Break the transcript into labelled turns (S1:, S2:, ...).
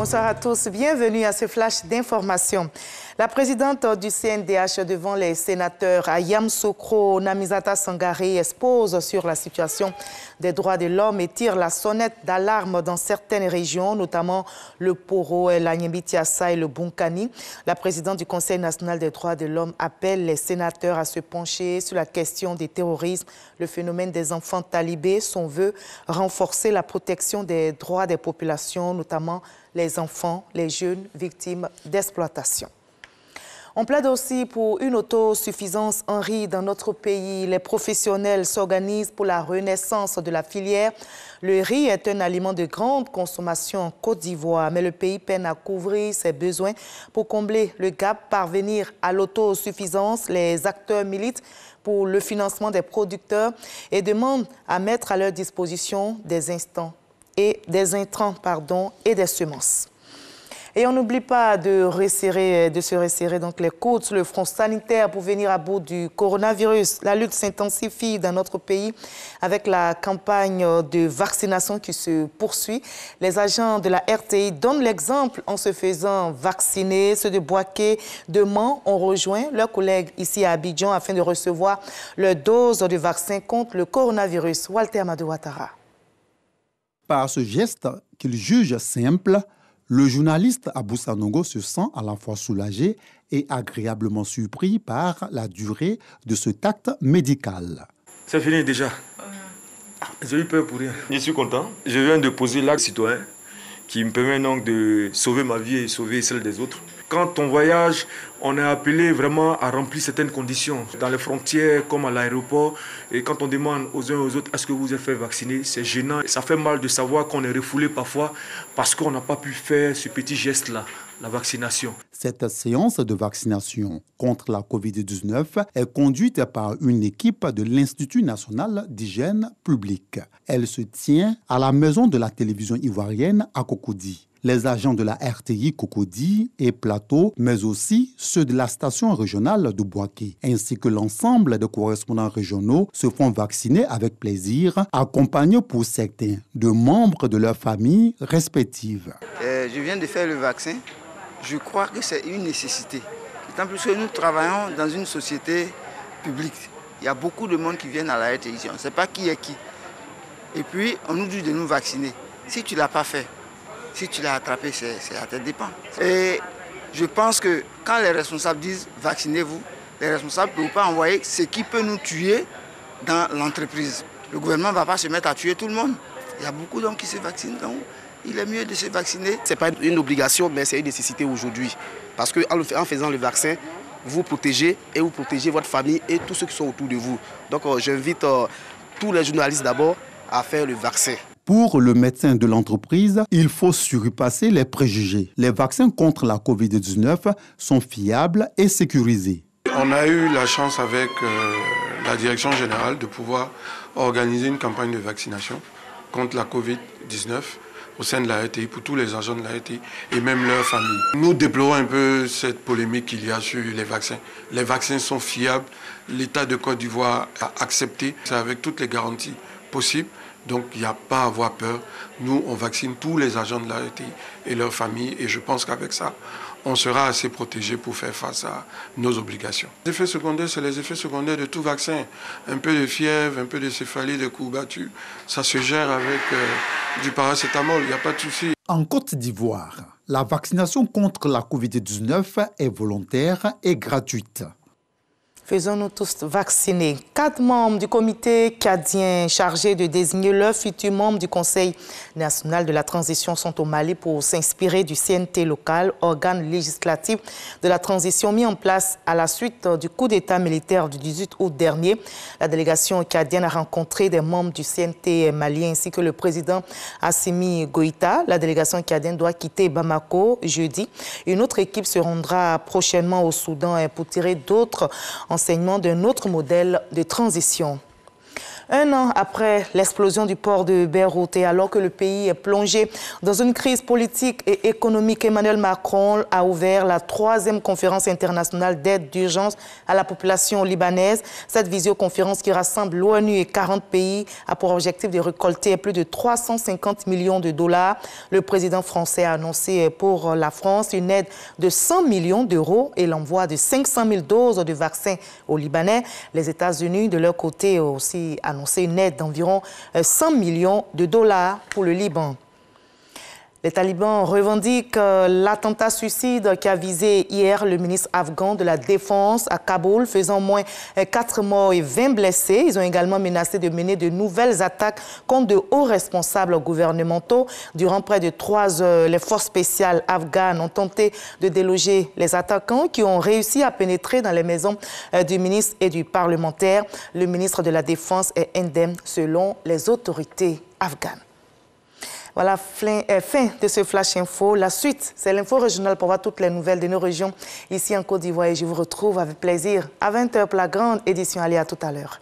S1: Bonsoir à tous, bienvenue à ce flash d'information. La présidente du CNDH devant les sénateurs Ayam Sokro Namizata Sangaré expose sur la situation des droits de l'homme et tire la sonnette d'alarme dans certaines régions, notamment le Poro, la Nyembi-Tiassa et le Bunkani. La présidente du Conseil national des droits de l'homme appelle les sénateurs à se pencher sur la question des terrorismes, le phénomène des enfants talibés. Son vœu, renforcer la protection des droits des populations, notamment les enfants, les jeunes victimes d'exploitation. On plaide aussi pour une autosuffisance en riz dans notre pays. Les professionnels s'organisent pour la renaissance de la filière. Le riz est un aliment de grande consommation en Côte d'Ivoire, mais le pays peine à couvrir ses besoins. Pour combler le gap, parvenir à l'autosuffisance, les acteurs militent pour le financement des producteurs et demandent à mettre à leur disposition des intrants et des semences. Et on n'oublie pas de se resserrer donc les coudes sur le front sanitaire pour venir à bout du coronavirus. La lutte s'intensifie dans notre pays avec la campagne de vaccination qui se poursuit. Les agents de la RTI donnent l'exemple en se faisant vacciner. Ceux de Boaké, de Mans ont rejoint leurs collègues ici à Abidjan afin de recevoir leur dose de vaccin contre le coronavirus. Walter Amadou Ouattara.
S2: Par ce geste qu'il juge simple, le journaliste Abou Sanogo se sent à la fois soulagé et agréablement surpris par la durée de cet acte médical.
S3: C'est fini déjà. J'ai eu peur pour rien. Je suis content. Je viens de poser l'acte citoyen qui me permet donc de sauver ma vie et sauver celle des autres. Quand on voyage, on est appelé vraiment à remplir certaines conditions. Dans les frontières, comme à l'aéroport, et quand on demande aux uns et aux autres, est-ce que vous êtes fait vacciner, c'est gênant. Ça fait mal de savoir qu'on est refoulé parfois parce qu'on n'a pas pu faire ce petit geste-là, la vaccination.
S2: Cette séance de vaccination contre la COVID-19 est conduite par une équipe de l'Institut national d'hygiène publique. Elle se tient à la maison de la télévision ivoirienne à Cocody. Les agents de la RTI Cocody et Plateau, mais aussi ceux de la station régionale de Boaké, ainsi que l'ensemble des correspondants régionaux se font vacciner avec plaisir, accompagnés pour certains de membres de leurs familles respectives.
S4: Je viens de faire le vaccin. Je crois que c'est une nécessité. D'autant plus que nous travaillons dans une société publique. Il y a beaucoup de monde qui viennent à la RTI. On ne sait pas qui est qui. Et puis, on nous dit de nous vacciner. Si tu ne l'as pas fait, si tu l'as attrapé, c'est à tes dépens. Et je pense que quand les responsables disent « vaccinez-vous », les responsables ne peuvent pas envoyer ce qui peut nous tuer dans l'entreprise. Le gouvernement ne va pas se mettre à tuer tout le monde. Il y a beaucoup d'hommes qui se vaccinent, donc il est mieux de se vacciner.
S5: Ce n'est pas une obligation, mais c'est une nécessité aujourd'hui. Parce qu'en faisant le vaccin, vous protégez et vous protégez votre famille et tous ceux qui sont autour de vous. Donc j'invite tous les journalistes d'abord à faire le vaccin.
S2: Pour le médecin de l'entreprise, il faut surpasser les préjugés. Les vaccins contre la COVID-19 sont fiables et sécurisés.
S6: On a eu la chance avec la direction générale de pouvoir organiser une campagne de vaccination contre la COVID-19 au sein de la RTI, pour tous les agents de la RTI et même leurs familles. Nous déplorons un peu cette polémique qu'il y a sur les vaccins. Les vaccins sont fiables, l'État de Côte d'Ivoire a accepté, c'est avec toutes les garanties possibles. Donc il n'y a pas à avoir peur. Nous, on vaccine tous les agents de la RTI et leurs familles et je pense qu'avec ça, on sera assez protégé pour faire face à nos obligations. Les effets secondaires, c'est les effets secondaires de tout vaccin. Un peu de fièvre, un peu de céphalie, de courbatures. Ça se gère avec du paracétamol, il n'y a pas de souci.
S2: En Côte d'Ivoire, la vaccination contre la COVID-19 est volontaire et gratuite.
S1: Faisons-nous tous vacciner. 4 membres du comité cadien chargé de désigner leurs futurs membres du Conseil national de la transition sont au Mali pour s'inspirer du CNT local, organe législatif de la transition mis en place à la suite du coup d'État militaire du 18 août dernier. La délégation cadienne a rencontré des membres du CNT malien ainsi que le président Assimi Goïta. La délégation cadienne doit quitter Bamako jeudi. Une autre équipe se rendra prochainement au Soudan pour tirer d'autres enseignements d'un autre modèle de transition. Un an après l'explosion du port de Beyrouth et alors que le pays est plongé dans une crise politique et économique, Emmanuel Macron a ouvert la 3e conférence internationale d'aide d'urgence à la population libanaise. Cette visioconférence qui rassemble l'ONU et 40 pays a pour objectif de récolter plus de 350 millions de dollars. Le président français a annoncé pour la France une aide de 100 millions d'euros et l'envoi de 500 000 doses de vaccins aux Libanais. Les États-Unis, de leur côté, ont aussi annoncé une aide d'environ 100 millions de dollars pour le Liban. Les talibans revendiquent l'attentat suicide qui a visé hier le ministre afghan de la Défense à Kaboul, faisant au moins 4 morts et 20 blessés. Ils ont également menacé de mener de nouvelles attaques contre de hauts responsables gouvernementaux. Durant près de 3 heures, les forces spéciales afghanes ont tenté de déloger les attaquants qui ont réussi à pénétrer dans les maisons du ministre et du parlementaire. Le ministre de la Défense est indemne selon les autorités afghanes. Voilà, fin de ce Flash Info. La suite, c'est l'info régionale pour voir toutes les nouvelles de nos régions ici en Côte d'Ivoire. Et je vous retrouve avec plaisir à 20h pour la grande édition. Allez, à tout à l'heure.